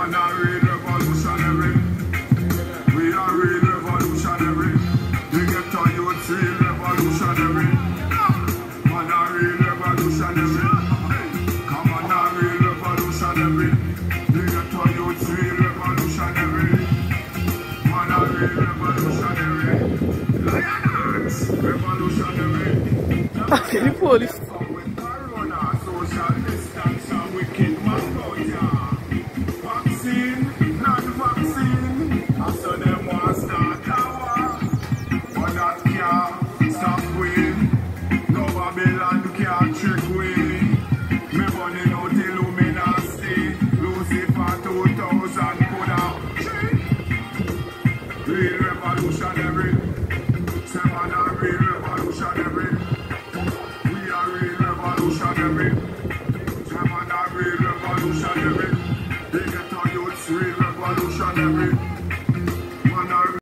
Man a real revolutionary. We are real revolutionary. We get to youth real revolutionary. Man a real revolutionary. Come on a real revolutionary. We get to youth real revolutionary. Man a real revolutionary. Lionhearts revolutionary. Okay, the police. Social distance and wicked man out here. Vaccine, non-vaccine. After them want start power. But that can't stop we. No Babylon can't trick we. Me money no Illuminati. Lucifer 2000 could have. Real revolutionary. Say man a real revolutionary. We are real revolutionary. Say man a real revolutionary. They get to youths real revolutionary.